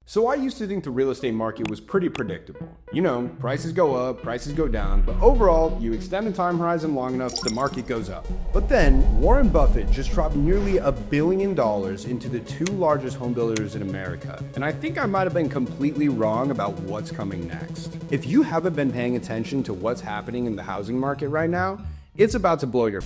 So I used to think the real estate market was pretty predictable. You know, prices go up, prices go down, but overall, you extend the time horizon long enough, the market goes up. But then, Warren Buffett just dropped nearly $1 billion into the two largest home builders in America. And I think I might have been completely wrong about what's coming next. If you haven't been paying attention to what's happening in the housing market right now, it's about to blow your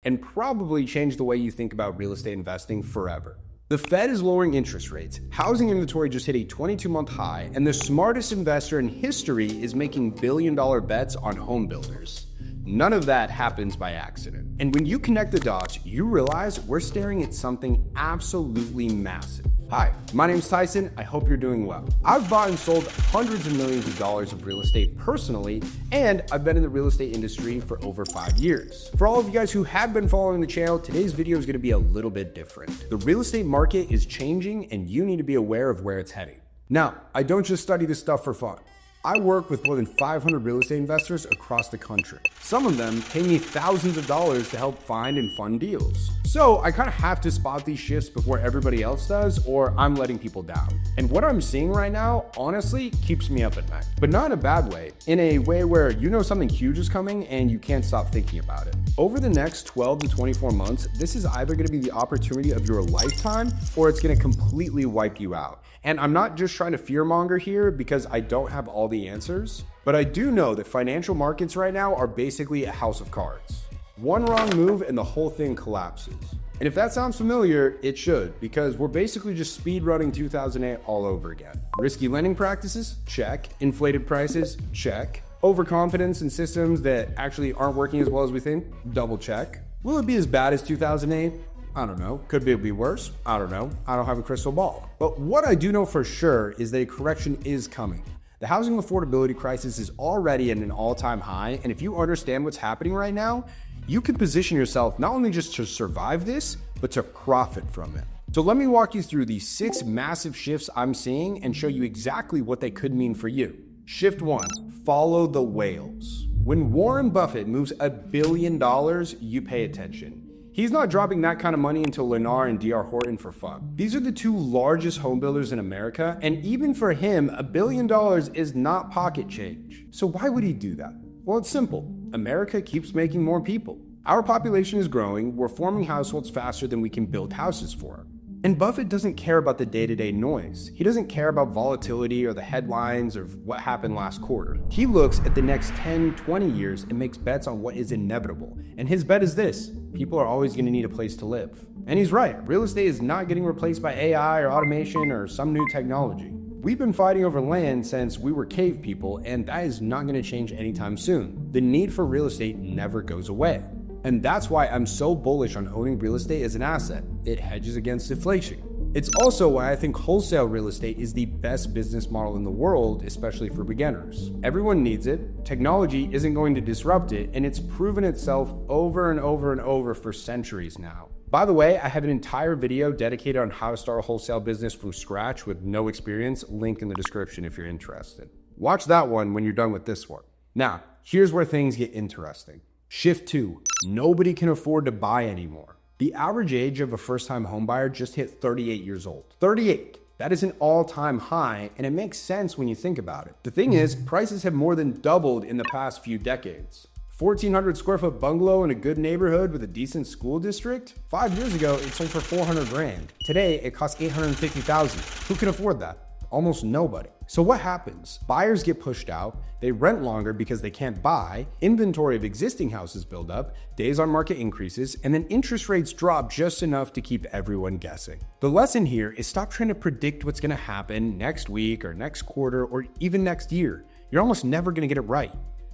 and probably change the way you think about real estate investing forever. The Fed is lowering interest rates, housing inventory just hit a 22-month high, and the smartest investor in history is making billion-dollar bets on home builders. None of that happens by accident. And when you connect the dots, you realize we're staring at something absolutely massive. Hi, my name's Tyson. I hope you're doing well. I've bought and sold hundreds of millions of dollars of real estate personally, and I've been in the real estate industry for over 5 years. For all of you guys who have been following the channel, today's video is going to be a little bit different. The real estate market is changing, and you need to be aware of where it's heading. Now, I don't just study this stuff for fun. I work with more than 500 real estate investors across the country. Some of them pay me thousands of dollars to help find and fund deals. So I kind of have to spot these shifts before everybody else does, or I'm letting people down. And what I'm seeing right now, honestly, keeps me up at night. But not in a bad way, in a way where you know something huge is coming and you can't stop thinking about it. Over the next 12 to 24 months, this is either going to be the opportunity of your lifetime, or it's going to completely wipe you out. And I'm not just trying to fearmonger here because I don't have all the answers, but I do know that financial markets right now are basically a house of cards. One wrong move and the whole thing collapses. And if that sounds familiar, it should, because we're basically just speed running 2008 all over again. Risky lending practices? Check. Inflated prices? Check. Overconfidence in systems that actually aren't working as well as we think? Double check. Will it be as bad as 2008? I don't know. Could it be worse? I don't know. I don't have a crystal ball. But what I do know for sure is that a correction is coming. The housing affordability crisis is already at an all-time high, and if you understand what's happening right now, you can position yourself not only just to survive this, but to profit from it. So let me walk you through these 6 massive shifts I'm seeing and show you exactly what they could mean for you. Shift 1, follow the whales. When Warren Buffett moves $1 billion, you pay attention. He's not dropping that kind of money into Lennar and D.R. Horton for fun. These are the 2 largest home builders in America, and even for him, $1 billion is not pocket change. So why would he do that? Well, it's simple. America keeps making more people. Our population is growing, we're forming households faster than we can build houses for. And Buffett doesn't care about the day-to-day noise. He doesn't care about volatility or the headlines or what happened last quarter. He looks at the next 10, 20 years and makes bets on what is inevitable. And his bet is this: people are always going to need a place to live. And he's right. Real estate is not getting replaced by AI or automation or some new technology. We've been fighting over land since we were cave people, and that is not going to change anytime soon. The need for real estate never goes away. And that's why I'm so bullish on owning real estate as an asset. It hedges against inflation. It's also why I think wholesale real estate is the best business model in the world, especially for beginners. Everyone needs it, technology isn't going to disrupt it, and it's proven itself over and over and over for centuries now. By the way, I have an entire video dedicated on how to start a wholesale business from scratch with no experience, link in the description if you're interested. Watch that one when you're done with this one. Now, here's where things get interesting. Shift 2, nobody can afford to buy anymore. The average age of a first-time homebuyer just hit 38 years old. 38. That is an all-time high, and it makes sense when you think about it. The thing is, prices have more than doubled in the past few decades. 1,400 square foot bungalow in a good neighborhood with a decent school district? 5 years ago, it sold for 400 grand. Today, it costs 850,000. Who can afford that? Almost nobody. So what happens? Buyers get pushed out, they rent longer because they can't buy, inventory of existing houses build up, days on market increases, and then interest rates drop just enough to keep everyone guessing. The lesson here is stop trying to predict what's going to happen next week or next quarter or even next year. You're almost never going to get it right.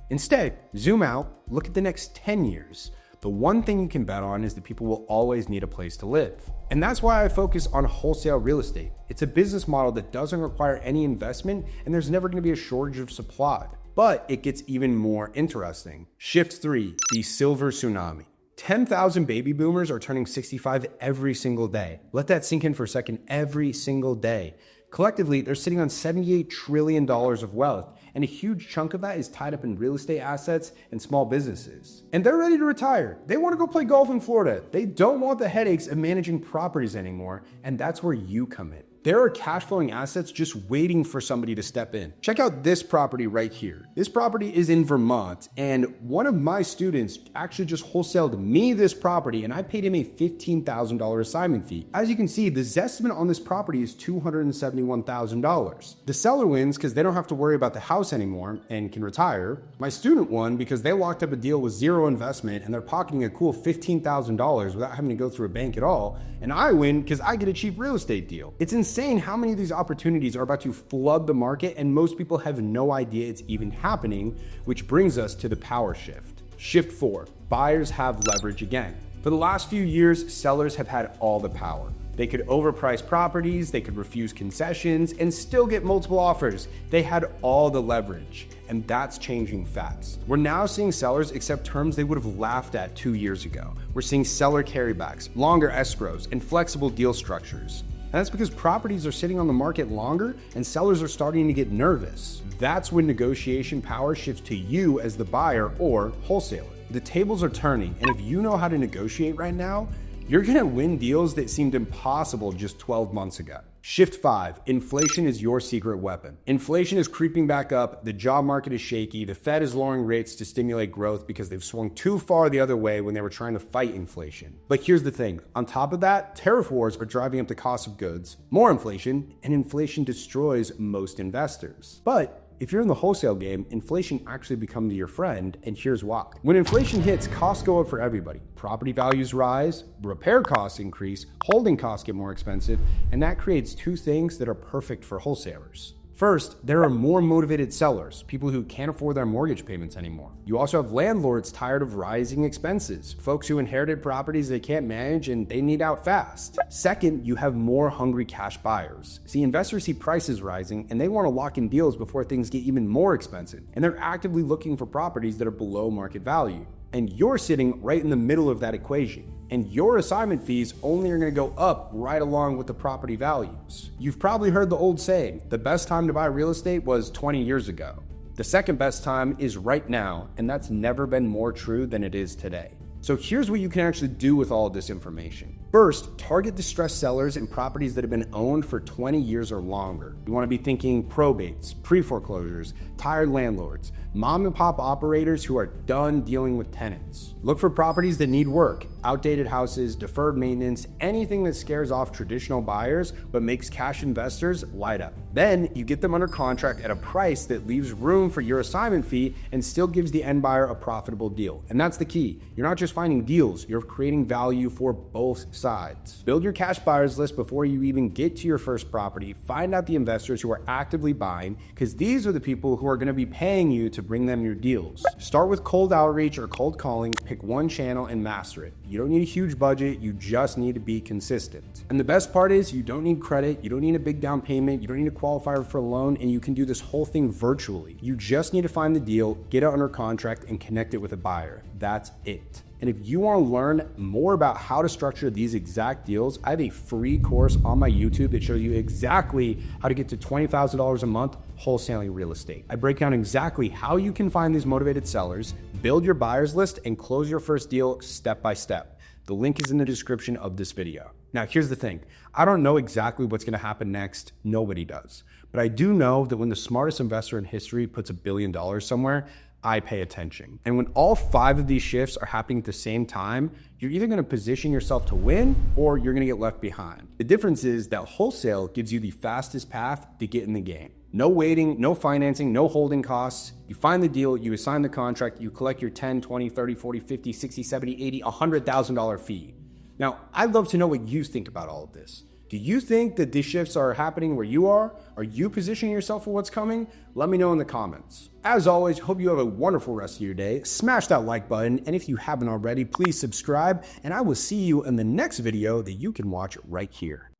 Instead, zoom out, look at the next 10 years. The one thing you can bet on is that people will always need a place to live. And that's why I focus on wholesale real estate. It's a business model that doesn't require any investment, and there's never going to be a shortage of supply. But it gets even more interesting. Shift 3, the silver tsunami. 10,000 baby boomers are turning 65 every single day. Let that sink in for a second. Every single day. Collectively, they're sitting on $78 trillion of wealth, and a huge chunk of that is tied up in real estate assets and small businesses. And they're ready to retire. They want to go play golf in Florida. They don't want the headaches of managing properties anymore, and that's where you come in. There are cash flowing assets just waiting for somebody to step in. Check out this property right here. This property is in Vermont, and one of my students actually just wholesaled me this property, and I paid him a $15,000 assignment fee. As you can see, the zestimate on this property is $271,000. The seller wins because they don't have to worry about the house anymore and can retire. My student won because they locked up a deal with zero investment and they're pocketing a cool $15,000 without having to go through a bank at all. And I win because I get a cheap real estate deal. It's insane how many of these opportunities are about to flood the market, and most people have no idea it's even happening, which brings us to the power shift. Shift 4, buyers have leverage again. For the last few years, sellers have had all the power. They could overprice properties, they could refuse concessions, and still get multiple offers. They had all the leverage, and that's changing fast. We're now seeing sellers accept terms they would have laughed at 2 years ago. We're seeing seller carrybacks, longer escrows, and flexible deal structures. And that's because properties are sitting on the market longer and sellers are starting to get nervous. That's when negotiation power shifts to you as the buyer or wholesaler. The tables are turning, and if you know how to negotiate right now, you're gonna win deals that seemed impossible just 12 months ago. Shift 5, inflation is your secret weapon. Inflation is creeping back up, the job market is shaky, the Fed is lowering rates to stimulate growth because they've swung too far the other way when they were trying to fight inflation. But here's the thing, on top of that, tariff wars are driving up the cost of goods, more inflation, and inflation destroys most investors. But if you're in the wholesale game, inflation actually becomes your friend, and here's why. When inflation hits, costs go up for everybody. Property values rise, repair costs increase, holding costs get more expensive, and that creates two things that are perfect for wholesalers. First, there are more motivated sellers, people who can't afford their mortgage payments anymore. You also have landlords tired of rising expenses, folks who inherited properties they can't manage and they need out fast. Second, you have more hungry cash buyers. See, investors see prices rising and they want to lock in deals before things get even more expensive, and they're actively looking for properties that are below market value. And you're sitting right in the middle of that equation. And your assignment fees only are gonna go up right along with the property values. You've probably heard the old saying, the best time to buy real estate was 20 years ago. The second best time is right now, and that's never been more true than it is today. So here's what you can actually do with all of this information. First, target distressed sellers in properties that have been owned for 20 years or longer. You want to be thinking probates, pre-foreclosures, tired landlords, mom and pop operators who are done dealing with tenants. Look for properties that need work, outdated houses, deferred maintenance, anything that scares off traditional buyers but makes cash investors light up. Then you get them under contract at a price that leaves room for your assignment fee and still gives the end buyer a profitable deal. And that's the key. You're not just finding deals, you're creating value for both sides. Build your cash buyers list before you even get to your first property. Find out the investors who are actively buying, because these are the people who are going to be paying you to bring them your deals. Start with cold outreach or cold calling, pick one channel and master it. You don't need a huge budget, you just need to be consistent. And the best part is you don't need credit, you don't need a big down payment, you don't need to qualify for a loan, and you can do this whole thing virtually. You just need to find the deal, get it under contract, and connect it with a buyer. That's it. And if you want to learn more about how to structure these exact deals, I have a free course on my YouTube that shows you exactly how to get to $20,000 a month wholesaling real estate. I break down exactly how you can find these motivated sellers, build your buyers list, and close your first deal step by step. The link is in the description of this video. Now, here's the thing. I don't know exactly what's going to happen next. Nobody does. But I do know that when the smartest investor in history puts $1 billion somewhere, I pay attention. And when all 5 of these shifts are happening at the same time, you're either gonna position yourself to win or you're gonna get left behind. The difference is that wholesale gives you the fastest path to get in the game. No waiting, no financing, no holding costs. You find the deal, you assign the contract, you collect your 10, 20, 30, 40, 50, 60, 70, 80, $100,000 fee. Now, I'd love to know what you think about all of this. Do you think that these shifts are happening where you are? Are you positioning yourself for what's coming? Let me know in the comments. As always, hope you have a wonderful rest of your day. Smash that like button, and if you haven't already, please subscribe, and I will see you in the next video that you can watch right here.